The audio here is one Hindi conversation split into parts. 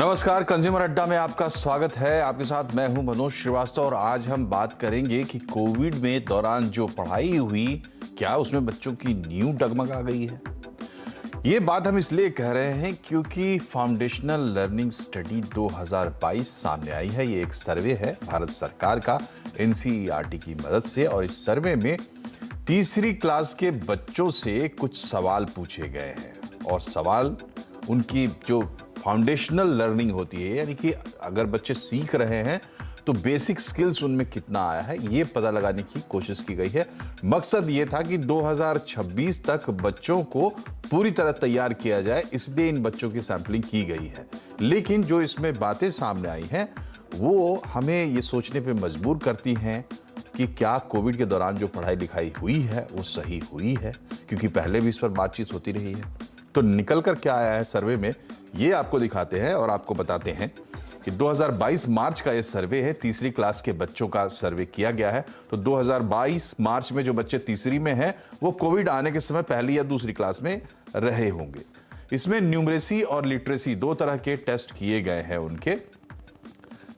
नमस्कार, कंज्यूमर अड्डा में आपका स्वागत है। आपके साथ मैं हूं मनोज श्रीवास्तव और आज हम बात करेंगे कि कोविड में दौरान जो पढ़ाई हुई, क्या उसमें बच्चों की नींव डगमगा गई है। ये बात हम इसलिए कह रहे हैं क्योंकि फाउंडेशनल लर्निंग स्टडी 2022 सामने आई है। ये एक सर्वे है भारत सरकार का एनसीईआरटी की मदद से, और इस सर्वे में तीसरी क्लास के बच्चों से कुछ सवाल पूछे गए हैं और सवाल उनकी जो फाउंडेशनल लर्निंग होती है, यानी कि अगर बच्चे सीख रहे हैं तो बेसिक स्किल्स उनमें कितना आया है, ये पता लगाने की कोशिश की गई है। मकसद ये था कि 2026 तक बच्चों को पूरी तरह तैयार किया जाए, इसलिए इन बच्चों की सैंपलिंग की गई है। लेकिन जो इसमें बातें सामने आई हैं वो हमें ये सोचने पे मजबूर करती हैं कि क्या कोविड के दौरान जो पढ़ाई लिखाई हुई है वो सही हुई है, क्योंकि पहले भी इस पर बातचीत होती रही है। तो निकल कर क्या आया है सर्वे में, ये आपको दिखाते हैं और आपको बताते हैं कि 2022 मार्च का ये सर्वे है। तीसरी क्लास के बच्चों का सर्वे किया गया है। तो 2022 मार्च में जो बच्चे तीसरी में हैं वो कोविड आने के समय पहली या दूसरी क्लास में रहे होंगे। इसमें न्यूमरेसी और लिटरेसी दो तरह के टेस्ट किए गए हैं उनके।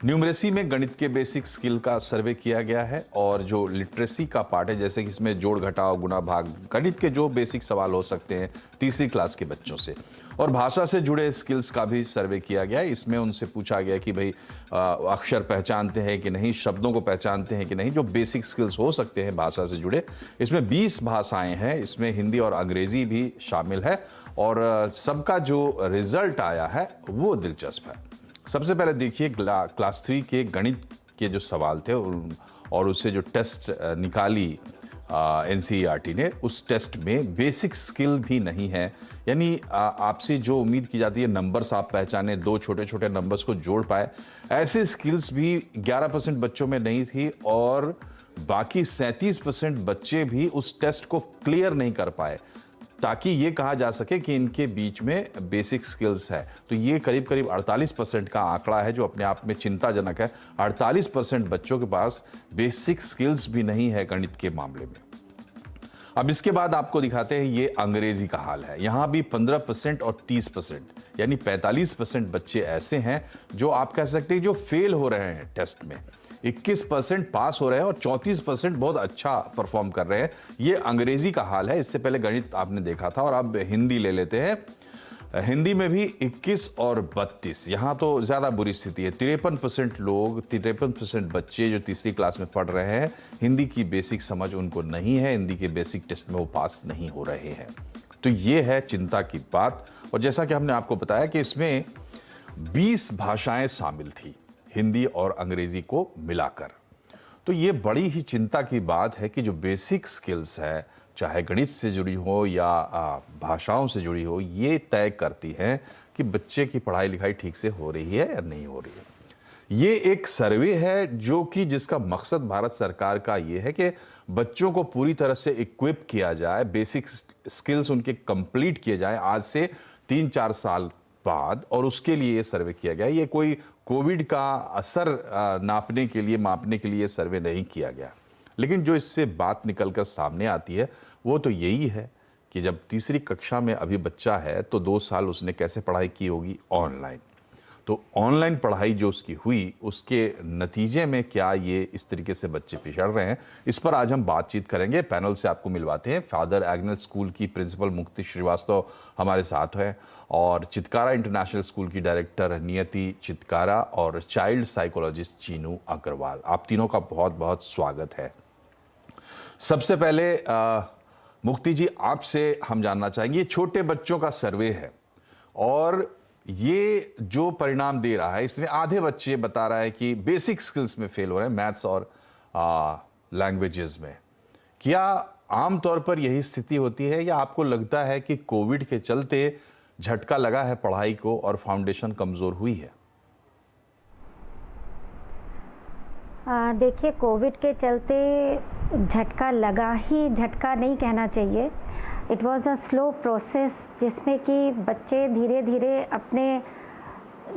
न्यूमरेसी में गणित के बेसिक स्किल का सर्वे किया गया है, और जो लिटरेसी का पार्ट है, जैसे कि इसमें जोड़ घटाव गुणा भाग, गणित के जो बेसिक सवाल हो सकते हैं तीसरी क्लास के बच्चों से, और भाषा से जुड़े स्किल्स का भी सर्वे किया गया है। इसमें उनसे पूछा गया कि भाई अक्षर पहचानते हैं कि नहीं, शब्दों को पहचानते हैं कि नहीं, जो बेसिक स्किल्स हो सकते हैं भाषा से जुड़े। इसमें 20 भाषाएं हैं, इसमें हिंदी और अंग्रेजी भी शामिल है, और सबका जो रिजल्ट आया है वो दिलचस्प है। सबसे पहले देखिए क्लास 3 के गणित के जो सवाल थे और उससे जो टेस्ट निकाली एनसीईआरटी ने, उस टेस्ट में बेसिक स्किल भी नहीं है। यानी आपसे जो उम्मीद की जाती है नंबर्स आप पहचाने, दो छोटे छोटे नंबर्स को जोड़ पाए, ऐसे स्किल्स भी 11% बच्चों में नहीं थी, और बाकी 37% बच्चे भी उस टेस्ट को क्लियर नहीं कर पाए ताकि ये कहा जा सके कि इनके बीच में बेसिक स्किल्स है। तो ये करीब करीब 48% का आंकड़ा है, जो अपने आप में चिंताजनक है। 48% बच्चों के पास बेसिक स्किल्स भी नहीं है गणित के मामले में। अब इसके बाद आपको दिखाते हैं ये अंग्रेजी का हाल है। यहां भी 15% और 30%, यानी 45% बच्चे ऐसे हैं जो आप कह सकते हैं जो फेल हो रहे हैं टेस्ट में। 21% पास हो रहे हैं और 34% बहुत अच्छा परफॉर्म कर रहे हैं। ये अंग्रेजी का हाल है। इससे पहले गणित आपने देखा था, और अब हिंदी ले लेते हैं। हिंदी में भी 21 और 32, यहाँ तो ज़्यादा बुरी स्थिति है। 53% बच्चे जो तीसरी क्लास में पढ़ रहे हैं, हिंदी की बेसिक समझ उनको नहीं है, हिंदी के बेसिक टेस्ट में वो पास नहीं हो रहे हैं। तो ये है चिंता की बात। और जैसा कि हमने आपको बताया कि इसमें 20 भाषाएं शामिल थी, हिंदी और अंग्रेजी को मिलाकर। तो ये बड़ी ही चिंता की बात है कि जो बेसिक स्किल्स है, चाहे गणित से जुड़ी हो या भाषाओं से जुड़ी हो, ये तय करती हैं कि बच्चे की पढ़ाई लिखाई ठीक से हो रही है या नहीं हो रही है। ये एक सर्वे है जो कि जिसका मकसद भारत सरकार का ये है कि बच्चों को पूरी तरह से इक्विप किया जाए, बेसिक स्किल्स उनके कंप्लीट किए जाए आज से 3-4 साल बाद, और उसके लिए ये सर्वे किया गया। ये कोई कोविड का असर नापने के लिए, मापने के लिए सर्वे नहीं किया गया। लेकिन जो इससे बात निकलकर सामने आती है वो तो यही है कि जब तीसरी कक्षा में अभी बच्चा है तो 2 साल उसने कैसे पढ़ाई की होगी, ऑनलाइन। तो ऑनलाइन पढ़ाई जो उसकी हुई, उसके नतीजे में क्या ये इस तरीके से बच्चे पिछड़ रहे हैं, इस पर आज हम बातचीत करेंगे। पैनल से आपको मिलवाते हैं। फादर एग्नेल स्कूल की प्रिंसिपल मुक्ति श्रीवास्तव हमारे साथ है, और चितकारा इंटरनेशनल स्कूल की डायरेक्टर नियति चितकारा, और चाइल्ड साइकोलॉजिस्ट चीनू अग्रवाल। आप तीनों का बहुत बहुत स्वागत है। सबसे पहले मुक्ति जी, आपसे हम जानना चाहेंगे, ये छोटे बच्चों का सर्वे है और ये जो परिणाम दे रहा है, इसमें आधे बच्चे बता रहा है कि बेसिक स्किल्स में फेल हो रहे हैं, मैथ्स और लैंग्वेजेस में। क्या आमतौर पर यही स्थिति होती है, या आपको लगता है कि कोविड के चलते झटका लगा है पढ़ाई को और फाउंडेशन कमजोर हुई है? देखिए, कोविड के चलते झटका लगा ही, झटका नहीं कहना चाहिए। It was a slow process, जिसमें कि बच्चे धीरे धीरे अपने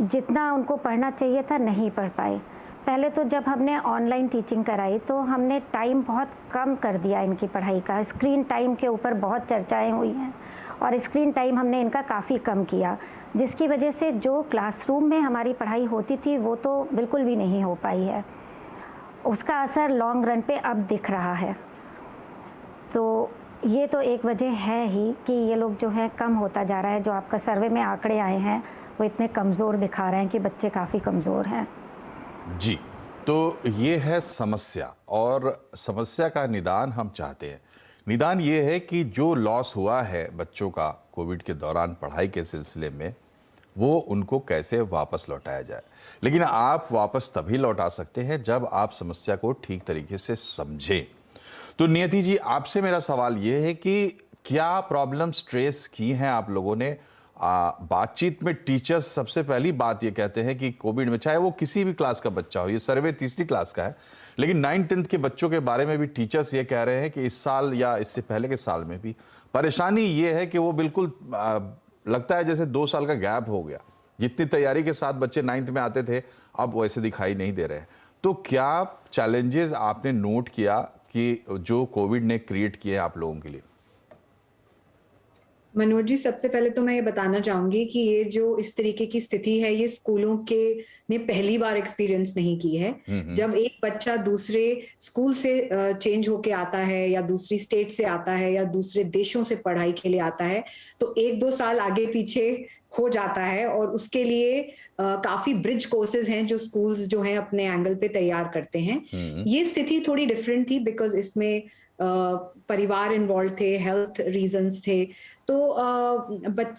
जितना उनको पढ़ना चाहिए था नहीं पढ़ पाए। पहले तो जब हमने ऑनलाइन टीचिंग कराई तो हमने टाइम बहुत कम कर दिया इनकी पढ़ाई का। स्क्रीन टाइम के ऊपर बहुत चर्चाएं हुई हैं और स्क्रीन टाइम हमने इनका काफ़ी कम किया, जिसकी वजह से जो क्लासरूम में हमारी पढ़ाई होती थी वो तो बिल्कुल भी नहीं हो पाई है। उसका असर लॉन्ग रन पे अब दिख रहा है। तो ये तो एक वजह है ही कि ये लोग जो है कम होता जा रहा है। जो आपका सर्वे में आंकड़े आए हैं वो इतने कमज़ोर दिखा रहे हैं कि बच्चे काफ़ी कमज़ोर हैं। जी, तो ये है समस्या, और समस्या का निदान हम चाहते हैं। निदान ये है कि जो लॉस हुआ है बच्चों का कोविड के दौरान पढ़ाई के सिलसिले में, वो उनको कैसे वापस लौटाया जाए। लेकिन आप वापस तभी लौटा सकते हैं जब आप समस्या को ठीक तरीके से समझें। तो नियति जी, आपसे मेरा सवाल ये है कि क्या प्रॉब्लम्स ट्रेस की हैं आप लोगों ने? बातचीत में टीचर्स सबसे पहली बात ये कहते हैं कि कोविड में, चाहे वो किसी भी क्लास का बच्चा हो, ये सर्वे तीसरी क्लास का है, लेकिन 9th-10th के बच्चों के बारे में भी टीचर्स ये कह रहे हैं कि इस साल या इससे पहले के साल में भी परेशानी ये है कि वो बिल्कुल लगता है जैसे 2 साल का गैप हो गया। जितनी तैयारी के साथ बच्चे 9th में आते थे, अब वैसे दिखाई नहीं दे रहे हैं। तो क्या चैलेंजेस आपने नोट किया कि जो कोविड ने क्रिएट किए आप लोगों के लिए? मनोज जी, सबसे पहले तो मैं ये बताना चाहूंगी कि ये जो इस तरीके की स्थिति है, ये स्कूलों के ने पहली बार एक्सपीरियंस नहीं की है। जब एक बच्चा दूसरे स्कूल से चेंज होके आता है या दूसरी स्टेट से आता है या दूसरे देशों से पढ़ाई के लिए आता है, तो 1-2 साल आगे पीछे हो जाता है, और उसके लिए काफी ब्रिज कोर्सेज हैं जो स्कूल्स जो हैं अपने एंगल पे तैयार करते हैं। ये स्थिति थोड़ी डिफरेंट थी बिकॉज इसमें परिवार इन्वॉल्व थे, हेल्थ रीजंस थे, तो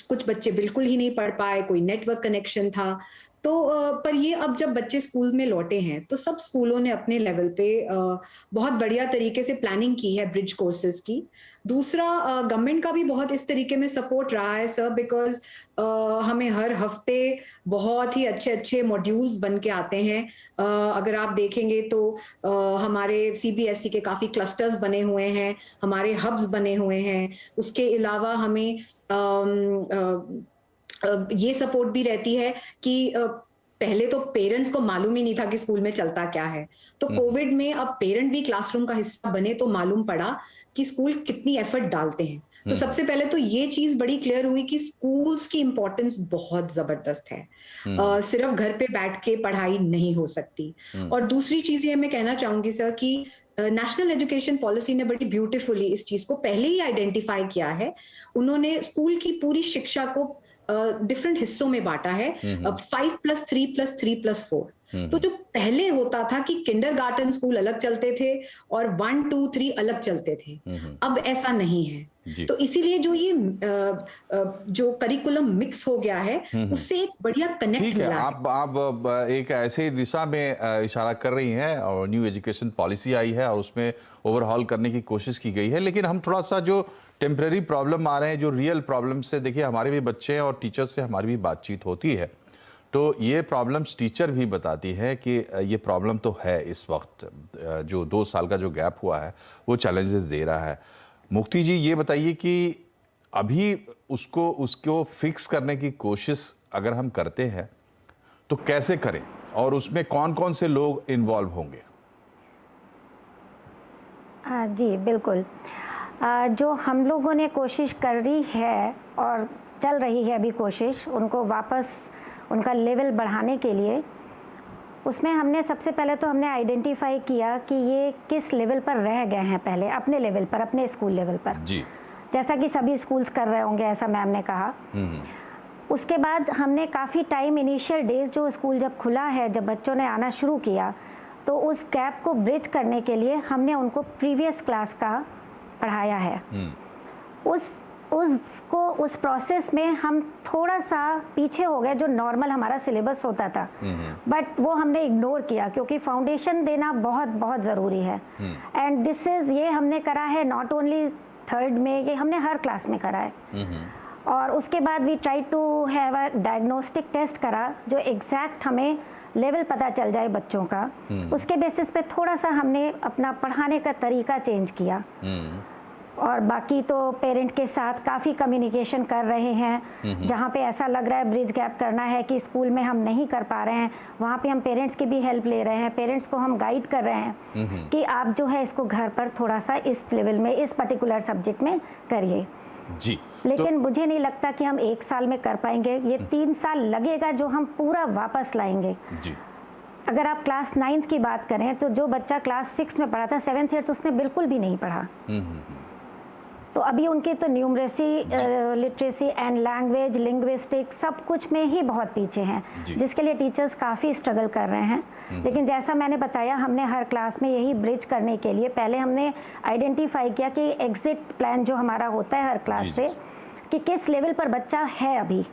कुछ बच्चे बिल्कुल ही नहीं पढ़ पाए, कोई नेटवर्क कनेक्शन था। तो पर ये अब जब बच्चे स्कूल में लौटे हैं तो सब स्कूलों ने अपने लेवल पे बहुत बढ़िया तरीके से प्लानिंग की है ब्रिज कोर्सेज की। दूसरा, गवर्नमेंट का भी बहुत इस तरीके में सपोर्ट रहा है सर, बिकॉज हमें हर हफ्ते बहुत ही अच्छे अच्छे मॉड्यूल्स बन के आते हैं। अगर आप देखेंगे तो हमारे सीबीएसई के काफी क्लस्टर्स बने हुए हैं, हमारे हब्स बने हुए हैं। उसके अलावा हमें ये सपोर्ट भी रहती है कि पहले तो पेरेंट्स को मालूम ही नहीं था कि स्कूल में चलता क्या है, तो कोविड में अब पेरेंट भी क्लासरूम का हिस्सा बने तो मालूम पड़ा कि स्कूल कितनी एफर्ट डालते हैं। तो सबसे पहले तो ये चीज बड़ी क्लियर हुई कि स्कूल्स की इंपॉर्टेंस बहुत जबरदस्त है। सिर्फ घर पे बैठ के पढ़ाई नहीं हो सकती। और दूसरी चीज ये मैं कहना चाहूंगी सर कि नेशनल एजुकेशन पॉलिसी ने बड़ी ब्यूटीफुली इस चीज को पहले ही आइडेंटिफाई किया है। उन्होंने स्कूल की पूरी शिक्षा को डिफरेंट हिस्सों में बांटा है, 5+3+3+4। तो जो पहले होता था कि किंडरगार्टन स्कूल अलग चलते थे और 1, 2, 3 अलग चलते थे, अब ऐसा नहीं है। तो इसीलिए जो ये जो करिकुलम मिक्स हो गया है, उससे एक बढ़िया कनेक्ट मिला है। आप एक ऐसे दिशा में इशारा कर रही हैं, और न्यू एजुकेशन पॉलिसी आई है और उसमें ओवरहॉल करने की कोशिश की गई है। लेकिन हम थोड़ा सा जो टेम्परेरी प्रॉब्लम आ रहे हैं, जो रियल प्रॉब्लम से, देखिए हमारे भी बच्चे हैं और टीचर्स से हमारी भी बातचीत होती है, तो ये प्रॉब्लम्स टीचर भी बताती है कि ये प्रॉब्लम तो है इस वक्त, जो 2 साल का जो गैप हुआ है वो चैलेंजेस दे रहा है। मुक्ति जी, ये बताइए कि अभी उसको फिक्स करने की कोशिश अगर हम करते हैं तो कैसे करें, और उसमें कौन कौन से लोग इन्वॉल्व होंगे? जी बिल्कुल। जो हम लोगों ने कोशिश कर रही है और चल रही है अभी कोशिश, उनको वापस उनका लेवल बढ़ाने के लिए, उसमें हमने सबसे पहले तो हमने आइडेंटिफाई किया कि ये किस लेवल पर रह गए हैं पहले, अपने लेवल पर, अपने स्कूल लेवल पर जी, जैसा कि सभी स्कूल्स कर रहे होंगे, ऐसा मैम ने कहा। उसके बाद हमने काफ़ी टाइम, इनिशियल डेज जो स्कूल जब खुला है, जब बच्चों ने आना शुरू किया, तो उस गैप को ब्रिज करने के लिए हमने उनको प्रीवियस क्लास का पढ़ाया है। उस प्रोसेस में हम थोड़ा सा पीछे हो गए, जो नॉर्मल हमारा सिलेबस होता था, बट वो हमने इग्नोर किया क्योंकि फाउंडेशन देना बहुत बहुत ज़रूरी है। एंड ये हमने करा है नॉट ओनली 3rd में, ये हमने हर क्लास में करा है। और उसके बाद we try to have a diagnostic test करा, जो एग्जैक्ट हमें लेवल पता चल जाए बच्चों का। उसके बेसिस पे थोड़ा सा हमने अपना पढ़ाने का तरीका चेंज किया। और बाकी तो पेरेंट के साथ काफ़ी कम्युनिकेशन कर रहे हैं। जहाँ पे ऐसा लग रहा है ब्रिज गैप करना है कि स्कूल में हम नहीं कर पा रहे हैं, वहाँ पे हम पेरेंट्स की भी हेल्प ले रहे हैं। पेरेंट्स को हम गाइड कर रहे हैं कि आप जो है इसको घर पर थोड़ा सा इस लेवल में, इस पर्टिकुलर सब्जेक्ट में करिए। जी। लेकिन मुझे नहीं लगता कि हम 1 साल में कर पाएंगे। ये 3 साल लगेगा जो हम पूरा वापस लाएंगे। जी। अगर आप क्लास 9th की बात करें तो जो बच्चा क्लास 6 में पढ़ा था 7th 8th उसने बिल्कुल भी नहीं पढ़ा। तो अभी उनके तो numeracy, literacy and language, linguistic सब कुछ में ही बहुत पीछे हैं, जिसके लिए टीचर्स काफ़ी स्ट्रगल कर रहे हैं। लेकिन जैसा मैंने बताया, हमने हर क्लास में यही ब्रिज करने के लिए पहले हमने आइडेंटिफाई किया कि एग्जिट प्लान जो हमारा होता है हर क्लास से, कि किस लेवल पर बच्चा है अभी।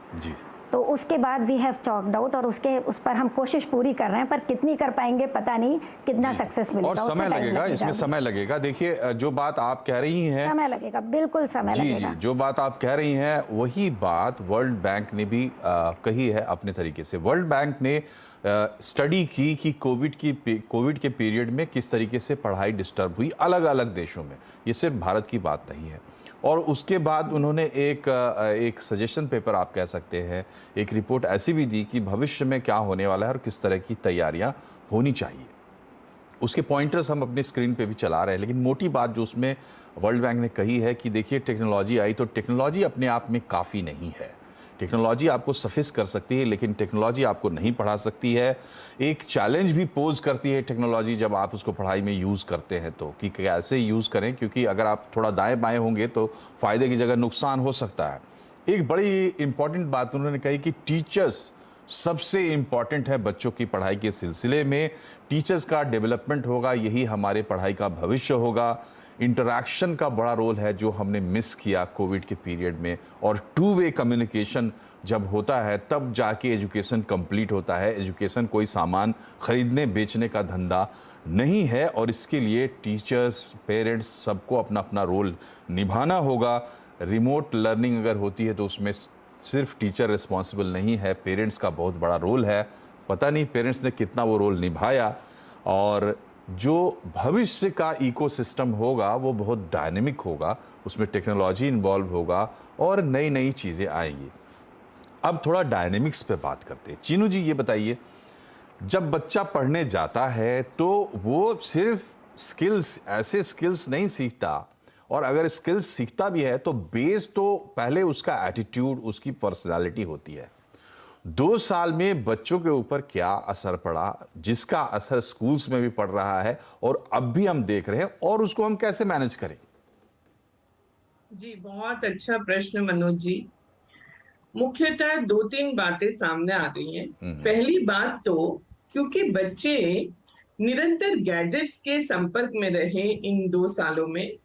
तो उसके बाद वी हैव चॉक्ड आउट और उस पर हम कोशिश पूरी कर रहे हैं, पर कितनी कर पाएंगे पता नहीं, कितना सक्सेस मिलेगा और समय लगेगा, इसमें समय लगेगा। देखिए, जो बात आप कह रही हैं, समय लगेगा, बिल्कुल समय लगेगा। जी, जो बात आप कह रही हैं वही बात वर्ल्ड बैंक ने भी कही है अपने तरीके से। वर्ल्ड बैंक ने स्टडी की कि कोविड के पीरियड में किस तरीके से पढ़ाई डिस्टर्ब हुई अलग अलग देशों में, ये सिर्फ भारत की बात नहीं है। और उसके बाद उन्होंने एक सजेशन पेपर आप कह सकते हैं, एक रिपोर्ट ऐसी भी दी कि भविष्य में क्या होने वाला है और किस तरह की तैयारियां होनी चाहिए। उसके पॉइंटर्स हम अपनी स्क्रीन पे भी चला रहे हैं, लेकिन मोटी बात जो उसमें वर्ल्ड बैंक ने कही है कि देखिए, टेक्नोलॉजी आई तो टेक्नोलॉजी अपने आप में काफ़ी नहीं है। टेक्नोलॉजी आपको सफिस्ट कर सकती है, लेकिन टेक्नोलॉजी आपको नहीं पढ़ा सकती है। एक चैलेंज भी पोज करती है टेक्नोलॉजी जब आप उसको पढ़ाई में यूज़ करते हैं, तो कि कैसे यूज़ करें, क्योंकि अगर आप थोड़ा दाएं बाएं होंगे तो फ़ायदे की जगह नुकसान हो सकता है। एक बड़ी इंपॉर्टेंट बात उन्होंने कही कि टीचर्स सबसे इम्पॉर्टेंट है बच्चों की पढ़ाई के सिलसिले में। टीचर्स का डेवलपमेंट होगा, यही हमारे पढ़ाई का भविष्य होगा। इंटरैक्शन का बड़ा रोल है जो हमने मिस किया कोविड के पीरियड में, और टू वे कम्युनिकेशन जब होता है तब जाके एजुकेशन कंप्लीट होता है। एजुकेशन कोई सामान खरीदने बेचने का धंधा नहीं है, और इसके लिए टीचर्स, पेरेंट्स सबको अपना अपना रोल निभाना होगा। रिमोट लर्निंग अगर होती है तो उसमें सिर्फ टीचर रिस्पॉन्सिबल नहीं है, पेरेंट्स का बहुत बड़ा रोल है। पता नहीं पेरेंट्स ने कितना वो रोल निभाया, और जो भविष्य का इकोसिस्टम होगा वो बहुत डायनेमिक होगा, उसमें टेक्नोलॉजी इन्वॉल्व होगा और नई नई चीज़ें आएंगी। अब थोड़ा डायनेमिक्स पे बात करते हैं। चीनू जी, ये बताइए, जब बच्चा पढ़ने जाता है तो वो सिर्फ स्किल्स, ऐसे स्किल्स नहीं सीखता, और अगर स्किल्स सीखता भी है तो बेस तो पहले उसका एटीट्यूड, उसकी पर्सनालिटी होती है। 2 साल में बच्चों के ऊपर क्या असर पड़ा, जिसका असर स्कूल्स में भी पड़ रहा है और अब भी हम देख रहे हैं, और उसको हम कैसे मैनेज करें? जी, बहुत अच्छा प्रश्न मनोज जी। मुख्यतः 2-3 बातें सामने आ रही हैं। पहली बात तो, क्योंकि बच्चे निरंतर गैजेट्स के संपर्क में रहे इन 2 सालों में,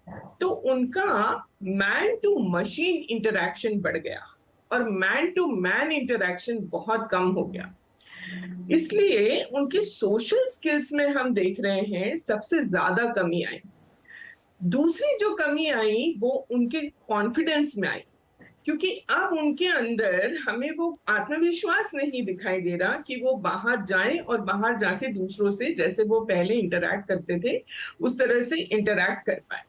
तो उनका मैन टू मशीन इंटरैक्शन बढ़ गया और मैन टू मैन इंटरैक्शन बहुत कम हो गया। इसलिए उनके सोशल स्किल्स में हम देख रहे हैं सबसे ज्यादा कमी आई। दूसरी जो कमी आई वो उनके कॉन्फिडेंस में आई, क्योंकि अब उनके अंदर हमें वो आत्मविश्वास नहीं दिखाई दे रहा कि वो बाहर जाएं और बाहर जाके दूसरों से, जैसे वो पहले इंटरैक्ट करते थे, उस तरह से इंटरैक्ट कर पाए।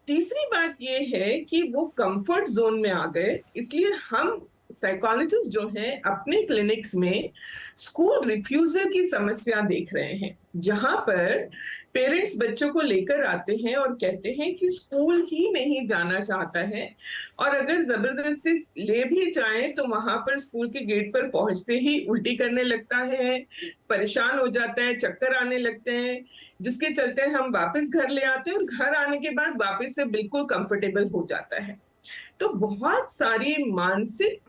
तीसरी बात ये है कि वो कंफर्ट जोन में आ गए। इसलिए हम साइकोलॉजिस्ट जो हैं अपने क्लिनिक्स में स्कूल रिफ्यूजल की समस्या देख रहे हैं, जहां पर पेरेंट्स बच्चों को लेकर आते हैं और कहते हैं कि स्कूल ही नहीं जाना चाहता है, और अगर जबरदस्ती ले भी जाएं तो वहां पर स्कूल के गेट पर पहुंचते ही उल्टी करने लगता है, परेशान हो जाता है, चक्कर आने लगते हैं, जिसके चलते हम वापस घर ले आते हैं और घर आने के बाद वापस से बिल्कुल कंफर्टेबल हो जाता है। तो बहुत सारी मानसिक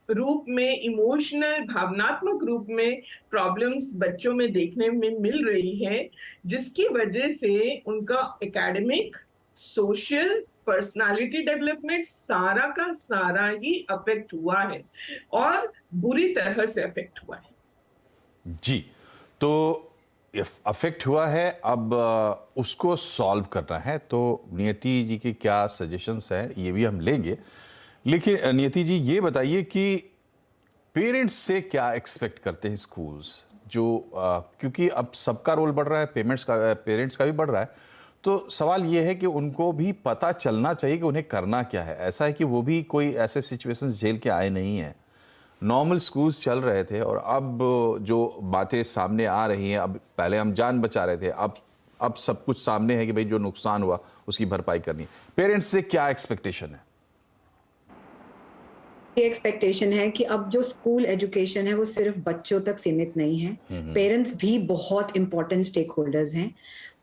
रूप में, इमोशनल, भावनात्मक रूप में प्रॉब्लम्स बच्चों में देखने में मिल रही है, जिसकी वजह से उनका एकेडमिक, सोशल, पर्सनालिटी डेवलपमेंट सारा का सारा ही अफेक्ट हुआ है, और बुरी तरह से अफेक्ट हुआ है। जी, तो अफेक्ट हुआ है, अब उसको सॉल्व करना है। तो नियति जी की क्या सजेशंस हैं ये भी हम लेंगे, लेकिन नियति जी ये बताइए कि पेरेंट्स से क्या एक्सपेक्ट करते हैं स्कूल्स, जो क्योंकि अब सबका रोल बढ़ रहा है, पेरेंट्स का भी बढ़ रहा है, तो सवाल ये है कि उनको भी पता चलना चाहिए कि उन्हें करना क्या है। ऐसा है कि वो भी कोई ऐसे सिचुएशंस झेल के आए नहीं हैं, नॉर्मल स्कूल्स चल रहे थे, और अब जो बातें सामने आ रही हैं, अब पहले हम जान बचा रहे थे, अब सब कुछ सामने है कि भाई जो नुकसान हुआ उसकी भरपाई करनी है। पेरेंट्स से क्या एक्सपेक्टेशन है? ये एक्सपेक्टेशन है कि अब जो स्कूल एजुकेशन है वो सिर्फ बच्चों तक सीमित नहीं है, पेरेंट्स भी बहुत इंपॉर्टेंट स्टेक होल्डर्स हैं,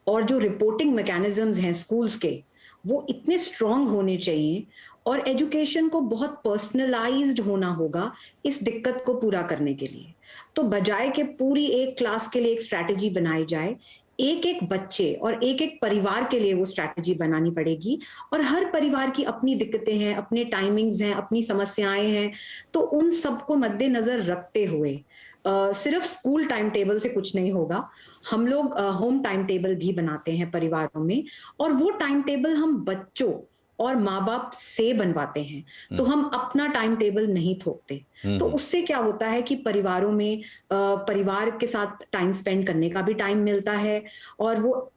और जो रिपोर्टिंग मैकेनिज्म्स हैं स्कूल्स के वो इतने स्ट्रांग होने चाहिए, और एजुकेशन को बहुत पर्सनलाइज्ड होना होगा इस दिक्कत को पूरा करने के लिए। तो बजाय के पूरी एक क्लास के लिए एक स्ट्रैटेजी बनाई जाए, एक एक बच्चे और एक एक परिवार के लिए वो स्ट्रैटेजी बनानी पड़ेगी, और हर परिवार की अपनी दिक्कतें हैं, अपने टाइमिंग्स हैं, अपनी समस्याएं हैं, तो उन सबको मद्देनजर रखते हुए सिर्फ स्कूल टाइम टेबल से कुछ नहीं होगा। हम लोग होम टाइम टेबल भी बनाते हैं परिवारों में, और वो टाइम टेबल हम बच्चों और माँ बाप से बनवाते हैं, तो हम अपना टाइम टेबल नहीं थोपते। तो उससे क्या होता है कि परिवारों में परिवार के साथ टाइम स्पेंड करने का भी टाइम मिलता है, और वो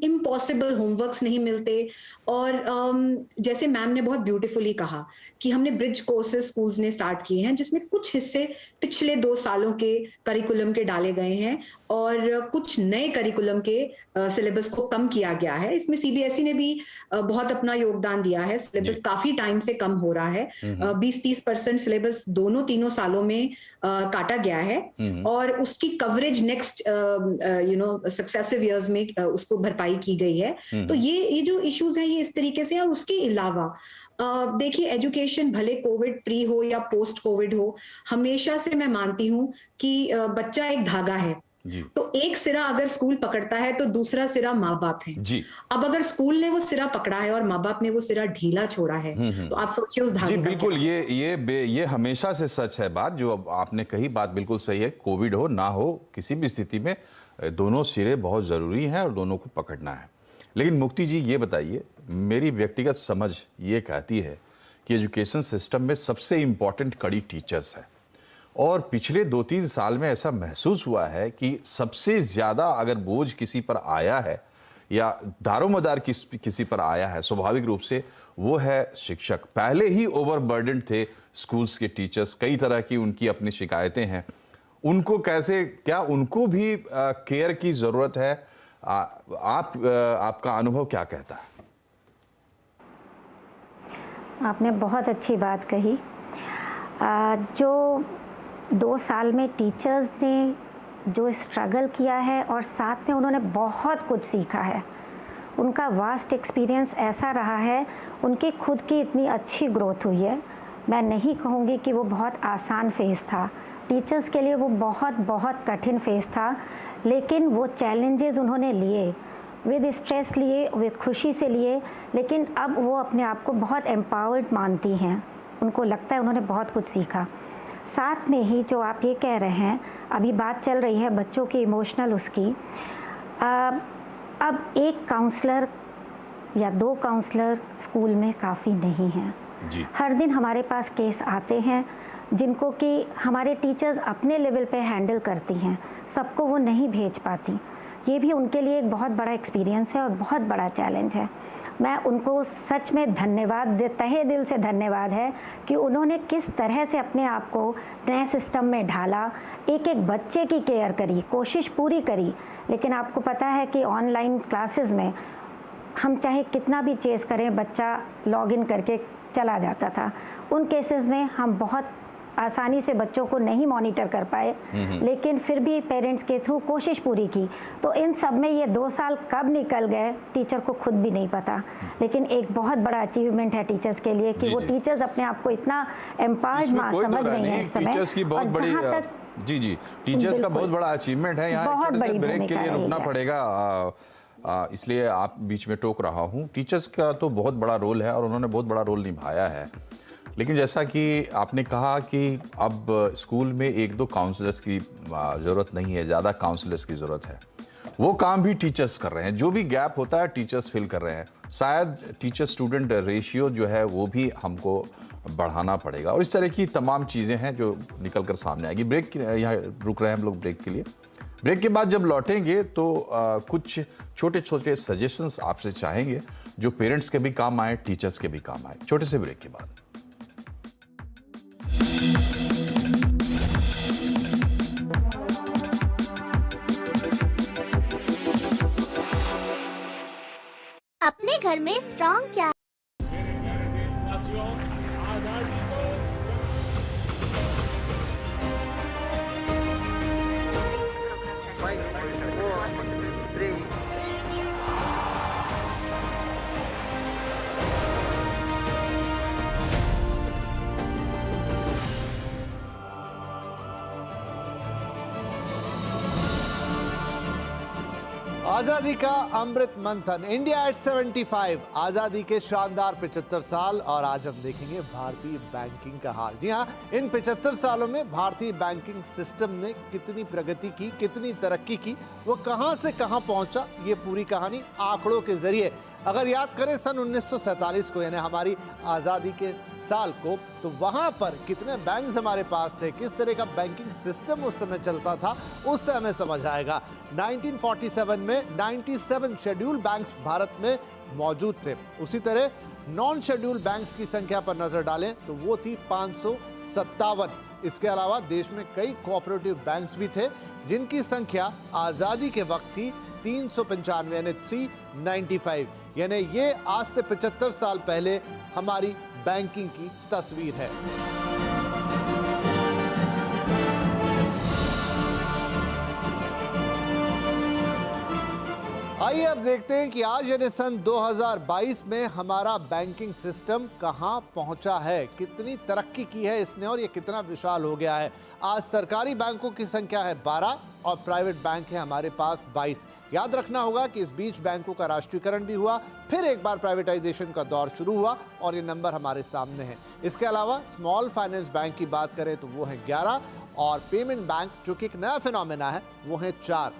इम्पॉसिबल होमवर्क्स नहीं मिलते। और जैसे मैम ने बहुत ब्यूटीफुली कहा कि हमने ब्रिज कोर्सेज स्कूल्स ने स्टार्ट किए हैं, जिसमें कुछ हिस्से पिछले 2 सालों के करिकुलम के डाले गए हैं, और कुछ नए करिकुलम के सिलेबस को कम किया गया है। इसमें सीबीएसई ने भी बहुत अपना योगदान दिया है, सिलेबस काफी टाइम से कम हो रहा है, 20-30% सिलेबस दोनों तीनों सालों में काटा गया है, और उसकी कवरेज नेक्स्ट सक्सेसिव इयर्स में उसको भरपाई की गई है। तो ये जो इश्यूज हैं ये इस तरीके से। और उसके अलावा देखिए, एजुकेशन भले कोविड प्री हो या पोस्ट कोविड हो, हमेशा से मैं मानती हूँ कि बच्चा एक धागा है। तो एक सिरा अगर स्कूल पकड़ता है तो दूसरा सिरा माँ बाप है जी। अब अगर स्कूल ने वो सिरा पकड़ा है और माँ बाप ने वो सिरा ढीला छोड़ा है, तो आप सोचिए उस धागे जी बिल्कुल, ये हमेशा से सच है बात जो अब आपने कही, बात बिल्कुल सही है। कोविड हो ना हो, किसी भी स्थिति में दोनों सिरे बहुत जरूरी हैं और दोनों को पकड़ना है। लेकिन मुक्ति जी ये बताइए, मेरी व्यक्तिगत समझ ये कहती है कि एजुकेशन सिस्टम में सबसे इम्पोर्टेंट कड़ी टीचर्स है, और पिछले 2-3 साल में ऐसा महसूस हुआ है कि सबसे ज़्यादा अगर बोझ किसी पर आया है या दारोमदार किसी पर आया है, स्वाभाविक रूप से वो है शिक्षक। पहले ही ओवरबर्डन थे स्कूल्स के टीचर्स, कई तरह की उनकी अपनी शिकायतें हैं। उनको कैसे, क्या उनको भी केयर की ज़रूरत है? आपका अनुभव क्या कहता है? आपने बहुत अच्छी बात कही। जो 2 साल में टीचर्स ने जो स्ट्रगल किया है और साथ में उन्होंने बहुत कुछ सीखा है, उनका वास्ट एक्सपीरियंस ऐसा रहा है, उनकी खुद की इतनी अच्छी ग्रोथ हुई है। मैं नहीं कहूँगी कि वो बहुत आसान फेज़ था, टीचर्स के लिए वो बहुत कठिन फेज़ था, लेकिन वो चैलेंजेस उन्होंने लिए, विद स्ट्रेस लिए, विद खुशी से लिए, लेकिन अब वो अपने आप को बहुत एम्पावर्ड मानती हैं। उनको लगता है उन्होंने बहुत कुछ सीखा। साथ में ही जो आप ये कह रहे हैं, अभी बात चल रही है बच्चों की इमोशनल उसकी, अब एक काउंसलर या 2 काउंसलर स्कूल में काफ़ी नहीं हैं। हर दिन हमारे पास केस आते हैं जिनको कि हमारे टीचर्स अपने लेवल पे हैंडल करती हैं, सबको वो नहीं भेज पाती। ये भी उनके लिए एक बहुत बड़ा एक्सपीरियंस है और बहुत बड़ा चैलेंज है। मैं उनको सच में धन्यवाद, तहे दिल से धन्यवाद है कि उन्होंने किस तरह से अपने आप को नए सिस्टम में ढाला, एक एक बच्चे की केयर करी, कोशिश पूरी करी। लेकिन आपको पता है कि ऑनलाइन क्लासेस में हम चाहे कितना भी चेज़ करें, बच्चा लॉगिन करके चला जाता था। उन केसेस में हम बहुत आसानी से बच्चों को नहीं मॉनिटर कर पाए, लेकिन फिर भी पेरेंट्स के थ्रू कोशिश पूरी की। तो इन सब में ये 2 साल कब निकल गए टीचर को खुद भी नहीं पता, लेकिन एक बहुत बड़ा अचीवमेंट है टीचर्स के लिए कि वो टीचर्स अपने आप को इतना एम्पावर्ड समझ रही हैं इस समय। टीचर्स की बहुत बड़ी जी टीचर्स का बहुत बड़ा अचीवमेंट है। यहाँ छोटे से ब्रेक के लिए रुकना पड़ेगा, इसलिए आप बीच में टोक रहा हूँ। टीचर्स का तो बहुत बड़ा रोल है और उन्होंने बहुत बड़ा रोल निभाया है, लेकिन जैसा कि आपने कहा कि अब स्कूल में 1-2 काउंसलर्स की ज़रूरत नहीं है, ज़्यादा काउंसलर्स की ज़रूरत है। वो काम भी टीचर्स कर रहे हैं, जो भी गैप होता है टीचर्स फिल कर रहे हैं। शायद टीचर स्टूडेंट रेशियो जो है वो भी हमको बढ़ाना पड़ेगा, और इस तरह की तमाम चीज़ें हैं जो निकल कर सामने आएगी। ब्रेक यहाँ रुक रहे हैं हम लोग ब्रेक के लिए। ब्रेक के बाद जब लौटेंगे तो कुछ छोटे छोटे सजेशंस आपसे चाहेंगे जो पेरेंट्स के भी काम आए, टीचर्स के भी काम आए। छोटे से ब्रेक के बाद। अपने घर में स्ट्रॉन्ग क्या? मेरे प्यारे देशवासियों, आजादी को आजादी का अमृत मंथन, इंडिया एट 75, आजादी के शानदार 75 साल। और आज हम देखेंगे भारतीय बैंकिंग का हाल। जी हाँ, इन 75 सालों में भारतीय बैंकिंग सिस्टम ने कितनी प्रगति की, कितनी तरक्की की, वो कहां से कहां पहुंचा, ये पूरी कहानी आंकड़ों के जरिए अगर याद करें सन 1947 को, यानी हमारी आज़ादी के साल को, तो वहां पर कितने बैंक्स हमारे पास थे, किस तरह का बैंकिंग सिस्टम उस समय चलता था, उससे हमें समझ आएगा। 1947 में 97 शेड्यूल बैंक्स भारत में मौजूद थे। उसी तरह नॉन शेड्यूल बैंक्स की संख्या पर नजर डालें तो वो थी 557। इसके अलावा देश में कई कोऑपरेटिव बैंक्स भी थे जिनकी संख्या आज़ादी के वक्त थी 395, यानी 395। यानी ये आज से 75 साल पहले हमारी बैंकिंग की तस्वीर है। आइए अब देखते हैं कि आज यानी सन 2022 में हमारा बैंकिंग सिस्टम कहां पहुंचा है, कितनी तरक्की की है इसने और ये कितना विशाल हो गया है। आज सरकारी बैंकों की संख्या है 12 और प्राइवेट बैंक है हमारे पास 22। याद रखना होगा कि इस बीच बैंकों का राष्ट्रीयकरण भी हुआ, फिर एक बार प्राइवेटाइजेशन का दौर शुरू हुआ और ये नंबर हमारे सामने है। इसके अलावा स्मॉल फाइनेंस बैंक की बात करें तो वो है 11 और पेमेंट बैंक जो कि एक नया फिनोमेना है वो है 4।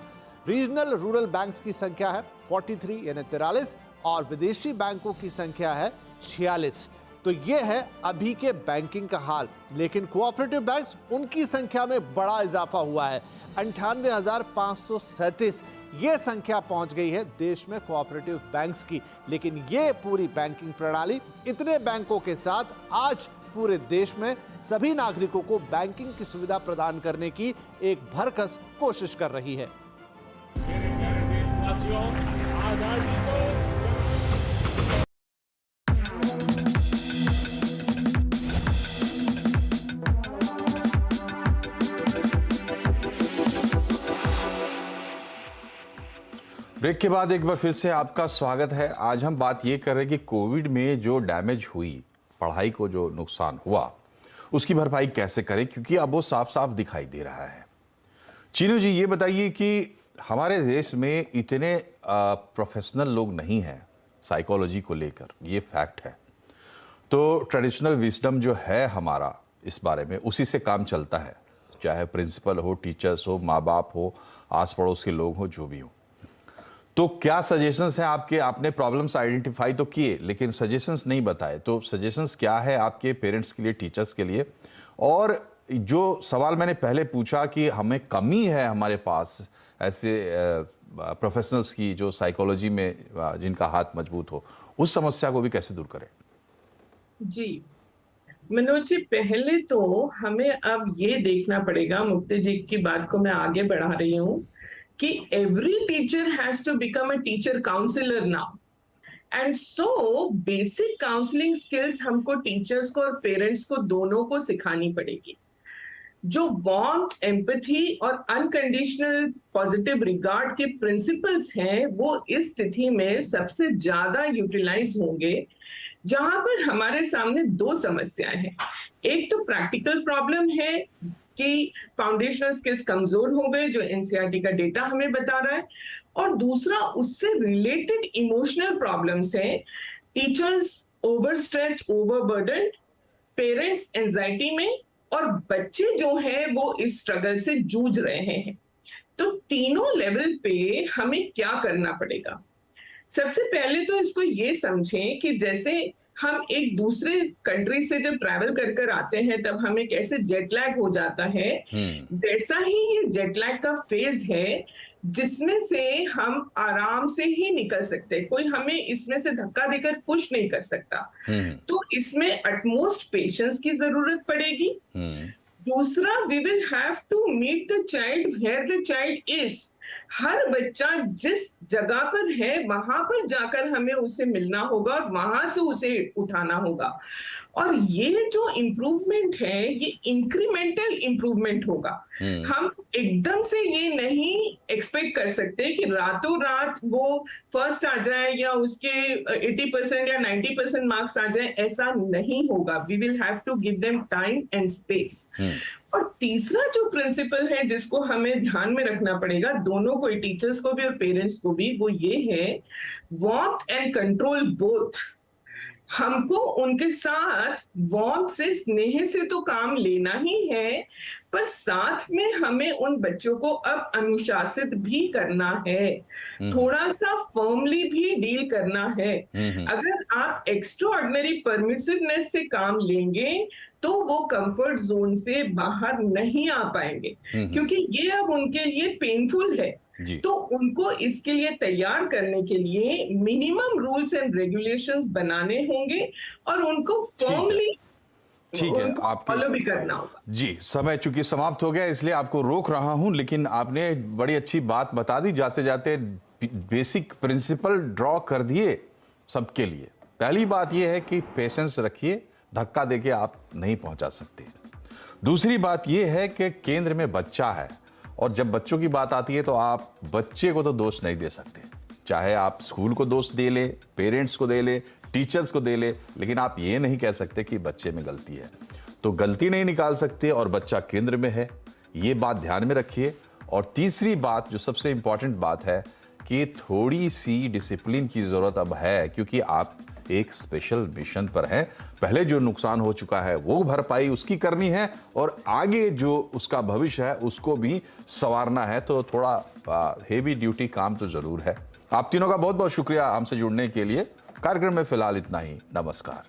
रीजनल रूरल बैंक्स की संख्या है 43 यानी 43 और विदेशी बैंकों की संख्या है 46। तो ये है अभी के बैंकिंग का हाल। लेकिन कोऑपरेटिव बैंक्स, उनकी संख्या में बड़ा इजाफा हुआ है, 98,537 ये संख्या पहुंच गई है देश में कोऑपरेटिव बैंक्स की। लेकिन ये पूरी बैंकिंग प्रणाली इतने बैंकों के साथ आज पूरे देश में सभी नागरिकों को बैंकिंग की सुविधा प्रदान करने की एक भरकस कोशिश कर रही है। मेरे प्यारे देशवासियों, आजादी को ब्रेक के बाद एक बार फिर से आपका स्वागत है। आज हम बात ये कर रहे हैं कि कोविड में जो डैमेज हुई, पढ़ाई को जो नुकसान हुआ, उसकी भरपाई कैसे करें, क्योंकि अब वो साफ साफ दिखाई दे रहा है। चीनू जी, ये बताइए कि हमारे देश में इतने प्रोफेशनल लोग नहीं हैं साइकोलॉजी को लेकर, ये फैक्ट है। तो ट्रेडिशनल विजडम जो है हमारा इस बारे में, उसी से काम चलता है, चाहे प्रिंसिपल हो, टीचर्स हो, माँ बाप हो, आस पड़ोस के लोग हो, जो भी हो। तो क्या सजेशंस हैं आपके? आपने प्रॉब्लम्स आइडेंटिफाई तो किए लेकिन सजेशंस नहीं बताए, तो सजेशंस क्या है आपके पेरेंट्स के लिए, टीचर्स के लिए? और जो सवाल मैंने पहले पूछा कि हमें कमी है हमारे पास ऐसे प्रोफेशनल्स की जो साइकोलॉजी में जिनका हाथ मजबूत हो, उस समस्या को भी कैसे दूर करें? जी मनोज जी, पहले तो हमें अब ये देखना पड़ेगा, मुक्ति जी की बात को मैं आगे बढ़ा रही हूँ, कि every teacher has to become a teacher counsellor now. And so basic counselling skills हमको टीचर्स को और पेरेंट्स को दोनों को सिखानी पड़ेगी। जो वार्मथ, एम्पैथी और अनकंडीशनल पॉजिटिव रिगार्ड के प्रिंसिपल्स हैं, वो इस स्थिति में सबसे ज्यादा यूटिलाइज होंगे, जहां पर हमारे सामने दो समस्याएं हैं। एक तो प्रैक्टिकल प्रॉब्लम है कि फाउंडेशनल स्किल्स कमजोर हो गए, जो एनसीईआरटी का डेटा हमें बता रहा है, और दूसरा उससे रिलेटेड इमोशनल प्रॉब्लम्स हैं। Teachers over stressed, overburdened, parents anxiety में, और बच्चे जो हैं वो इस स्ट्रगल से जूझ रहे हैं। तो तीनों लेवल पे हमें क्या करना पड़ेगा? सबसे पहले तो इसको ये समझें कि जैसे हम एक दूसरे कंट्री से जब ट्रैवल कर कर आते हैं तब हमें कैसे जेट लैग हो जाता है, वैसा ही ये जेट लैग का फेज है जिसमें से हम आराम से ही निकल सकते हैं। कोई हमें इसमें से धक्का देकर पुश नहीं कर सकता। तो इसमें अटमोस्ट पेशेंस की जरूरत पड़ेगी। दूसरा, we will have to meet the child where the child is. हर बच्चा जिस जगह पर है वहां पर जाकर हमें उसे मिलना होगा और वहां से उसे उठाना होगा। और ये जो इम्प्रूवमेंट है, ये इंक्रीमेंटल इम्प्रूवमेंट होगा। हम एकदम से ये नहीं एक्सपेक्ट कर सकते कि रातों रात वो फर्स्ट आ जाए या उसके 80% या 90% मार्क्स आ जाए, ऐसा नहीं होगा। We will have to give them time and space. और तीसरा जो प्रिंसिपल है जिसको हमें ध्यान में रखना पड़ेगा, दोनों को, टीचर्स को भी और पेरेंट्स को भी, वो ये है, वार्मथ एंड कंट्रोल बोथ। हमको उनके साथ वार्मथ से, स्नेह से तो काम लेना ही है, पर साथ में हमें उन बच्चों को अब अनुशासित भी करना है, थोड़ा सा फर्मली भी डील करना है। अगर आप एक्स्ट्रा ऑर्डिनरी परमिसिवनेस से काम लेंगे तो वो कंफर्ट जोन से बाहर नहीं आ पाएंगे, क्योंकि ये अब उनके लिए पेनफुल है। तो उनको इसके लिए तैयार करने के लिए मिनिमम रूल्स एंड रेगुलेशंस बनाने होंगे और उनको फॉर्मली ठीक है, आपके फॉलो भी करना होगा। जी, समय चूंकि समाप्त हो गया इसलिए आपको रोक रहा हूं, लेकिन आपने बड़ी अच्छी बात बता दी, जाते जाते बेसिक प्रिंसिपल ड्रॉ कर दिए सबके लिए। पहली बात यह है कि पेशेंस रखिए, धक्का देके आप नहीं पहुंचा सकते। दूसरी बात यह है कि केंद्र में बच्चा है, और जब बच्चों की बात आती है तो आप बच्चे को तो दोष नहीं दे सकते, चाहे आप स्कूल को दोष दे ले, पेरेंट्स को दे ले, टीचर्स को दे ले, लेकिन आप ये नहीं कह सकते कि बच्चे में गलती है। तो गलती नहीं निकाल सकते और बच्चा केंद्र में है, ये बात ध्यान में रखिए। और तीसरी बात जो सबसे इंपॉर्टेंट बात है कि थोड़ी सी डिसिप्लिन की जरूरत अब है, क्योंकि आप एक स्पेशल मिशन पर हैं। पहले जो नुकसान हो चुका है वो भरपाई उसकी करनी है, और आगे जो उसका भविष्य है उसको भी संवारना है। तो थोड़ा हेवी ड्यूटी काम तो जरूर है। आप तीनों का बहुत बहुत शुक्रिया हमसे जुड़ने के लिए। कार्यक्रम में फिलहाल इतना ही। नमस्कार।